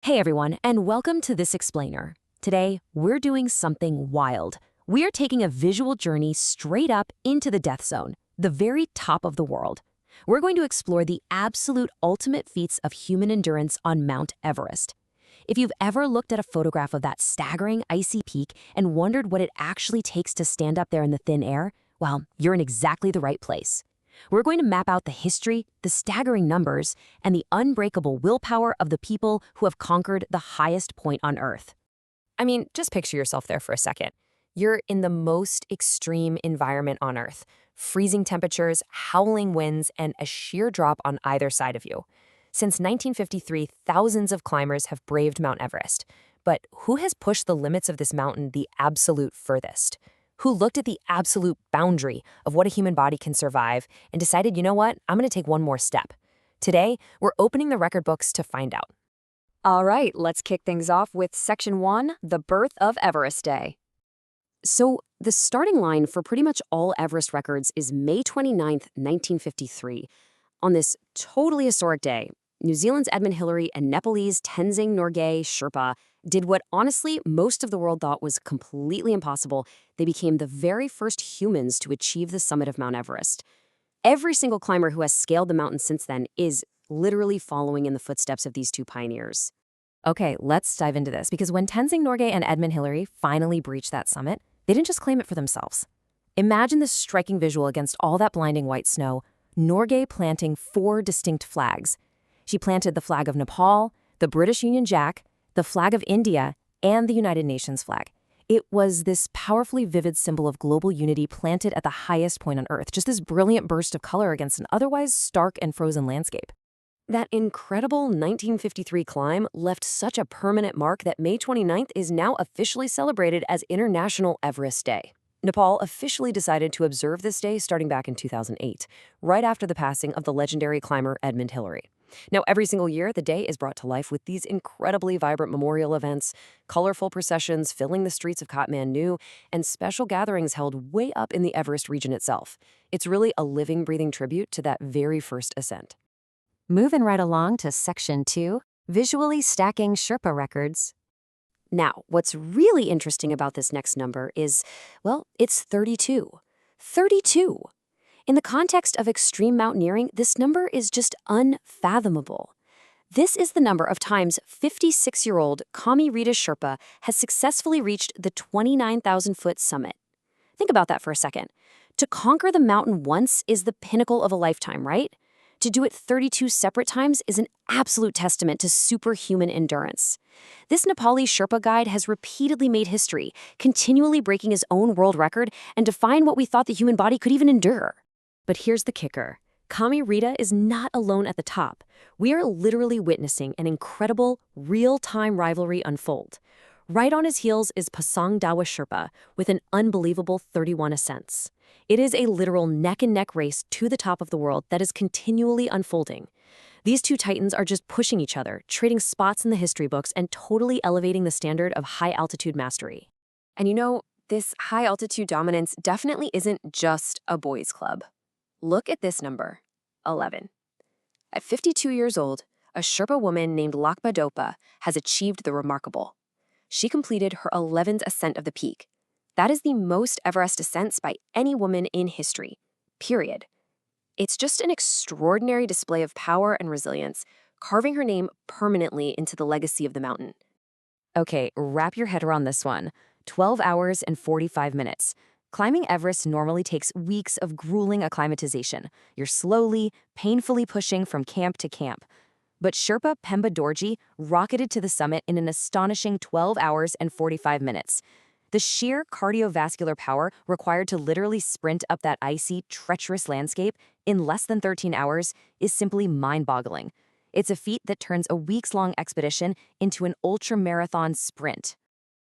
Hey everyone, and welcome to This Explainer. Today, we're doing something wild. We're taking a visual journey straight up into the death zone, the very top of the world. We're going to explore the absolute ultimate feats of human endurance on Mount Everest. If you've ever looked at a photograph of that staggering icy peak and wondered what it actually takes to stand up there in the thin air, well, you're in exactly the right place. We're going to map out the history, the staggering numbers, and the unbreakable willpower of the people who have conquered the highest point on Earth. I mean, just picture yourself there for a second. You're in the most extreme environment on Earth. Freezing temperatures, howling winds, and a sheer drop on either side of you. Since 1953, thousands of climbers have braved Mount Everest. But who has pushed the limits of this mountain the absolute furthest? Who looked at the absolute boundary of what a human body can survive and decided, you know what, I'm going to take one more step. Today, we're opening the record books to find out. All right, let's kick things off with Section 1, the birth of Everest Day. So, the starting line for pretty much all Everest records is May 29th, 1953. On this totally historic day, New Zealand's Edmund Hillary and Nepalese Tenzing Norgay Sherpa did what honestly most of the world thought was completely impossible. They became the very first humans to achieve the summit of Mount Everest. Every single climber who has scaled the mountain since then is literally following in the footsteps of these two pioneers. Okay, let's dive into this, because when Tenzing Norgay and Edmund Hillary finally breached that summit, they didn't just claim it for themselves. Imagine this striking visual against all that blinding white snow, Norgay planting 4 distinct flags. She planted the flag of Nepal, the British Union Jack, the flag of India, and the United Nations flag. It was this powerfully vivid symbol of global unity planted at the highest point on Earth, just this brilliant burst of color against an otherwise stark and frozen landscape. That incredible 1953 climb left such a permanent mark that May 29th is now officially celebrated as International Everest Day. Nepal officially decided to observe this day starting back in 2008, right after the passing of the legendary climber Edmund Hillary. Now, every single year, the day is brought to life with these incredibly vibrant memorial events, colorful processions filling the streets of Kathmandu, and special gatherings held way up in the Everest region itself. It's really a living, breathing tribute to that very first ascent. Moving right along to Section 2, visually stacking Sherpa records. Now, what's really interesting about this next number is, well, it's 32. 32! In the context of extreme mountaineering, this number is just unfathomable. This is the number of times 56-year-old Kami Rita Sherpa has successfully reached the 29,000-foot summit. Think about that for a second. To conquer the mountain once is the pinnacle of a lifetime, right? To do it 32 separate times is an absolute testament to superhuman endurance. This Nepali Sherpa guide has repeatedly made history, continually breaking his own world record and defying what we thought the human body could even endure. But here's the kicker. Kami Rita is not alone at the top. We are literally witnessing an incredible, real-time rivalry unfold. Right on his heels is Pasang Dawa Sherpa with an unbelievable 31 ascents. It is a literal neck-and-neck race to the top of the world that is continually unfolding. These two titans are just pushing each other, trading spots in the history books and totally elevating the standard of high-altitude mastery. And you know, this high-altitude dominance definitely isn't just a boys' club. Look at this number, 11. At 52 years old, a Sherpa woman named Lakpa Dopa has achieved the remarkable. She completed her 11th ascent of the peak. That is the most Everest ascents by any woman in history, period. It's just an extraordinary display of power and resilience, carving her name permanently into the legacy of the mountain. Okay, wrap your head around this one. 12 hours and 45 minutes. Climbing Everest normally takes weeks of grueling acclimatization. You're slowly, painfully pushing from camp to camp. But Sherpa Pemba Dorji rocketed to the summit in an astonishing 12 hours and 45 minutes. The sheer cardiovascular power required to literally sprint up that icy, treacherous landscape in less than 13 hours is simply mind-boggling. It's a feat that turns a weeks-long expedition into an ultra-marathon sprint.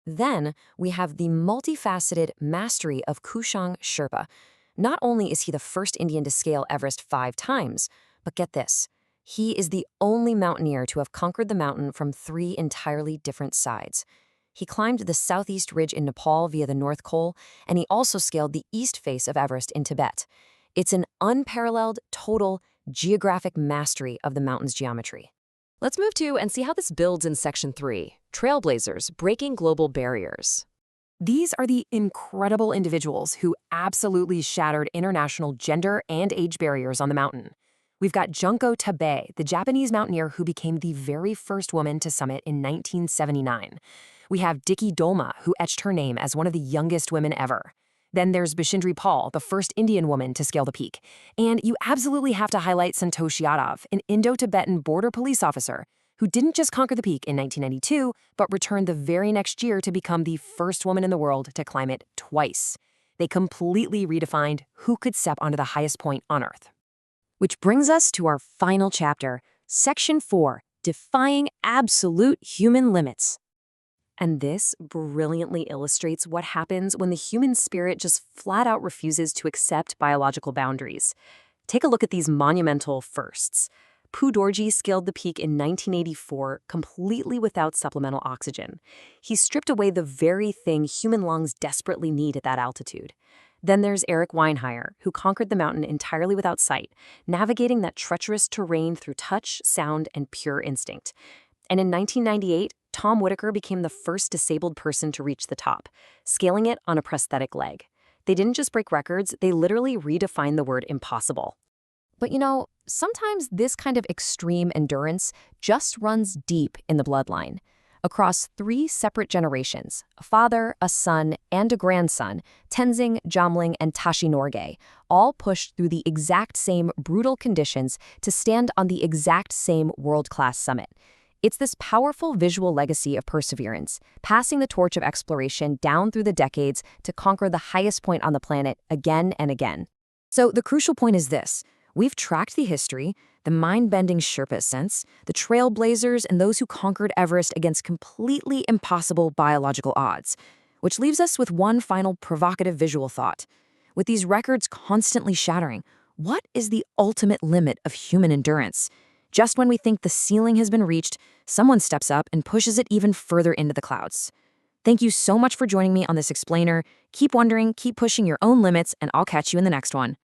Then we have the multifaceted mastery of Kushan Sherpa. Not only is he the first Indian to scale Everest 5 times, but get this, he is the only mountaineer to have conquered the mountain from 3 entirely different sides. He climbed the southeast ridge in Nepal via the North Col, and he also scaled the east face of Everest in Tibet. It's an unparalleled, total, geographic mastery of the mountain's geometry. Let's move to and see how this builds in Section 3, Trailblazers, Breaking Global Barriers. These are the incredible individuals who absolutely shattered international gender and age barriers on the mountain. We've got Junko Tabei, the Japanese mountaineer who became the very first woman to summit in 1979. We have Dikki Dolma, who etched her name as one of the youngest women ever. Then there's Bishindri Pal, the first Indian woman to scale the peak. And you absolutely have to highlight Santosh Yadav, an Indo-Tibetan border police officer who didn't just conquer the peak in 1992, but returned the very next year to become the first woman in the world to climb it twice. They completely redefined who could step onto the highest point on Earth. Which brings us to our final chapter, Section 4, Defying Absolute Human Limits. And this brilliantly illustrates what happens when the human spirit just flat out refuses to accept biological boundaries. Take a look at these monumental firsts. Pu Dorji scaled the peak in 1984 completely without supplemental oxygen. He stripped away the very thing human lungs desperately need at that altitude. Then there's Eric Weinheier, who conquered the mountain entirely without sight, navigating that treacherous terrain through touch, sound, and pure instinct. And in 1998, Tom Whitaker became the first disabled person to reach the top, scaling it on a prosthetic leg. They didn't just break records, they literally redefined the word impossible. But sometimes this kind of extreme endurance just runs deep in the bloodline. Across 3 separate generations, a father, a son, and a grandson, Tenzing, Jomling, and Tashi Norgay, all pushed through the exact same brutal conditions to stand on the exact same world-class summit. It's this powerful visual legacy of perseverance, passing the torch of exploration down through the decades to conquer the highest point on the planet again and again. So the crucial point is this. We've tracked the history, the mind-bending Sherpa ascents, the trailblazers, and those who conquered Everest against completely impossible biological odds, which leaves us with one final provocative visual thought. With these records constantly shattering, what is the ultimate limit of human endurance? Just when we think the ceiling has been reached, someone steps up and pushes it even further into the clouds. Thank you so much for joining me on this explainer. Keep wondering, keep pushing your own limits, and I'll catch you in the next one.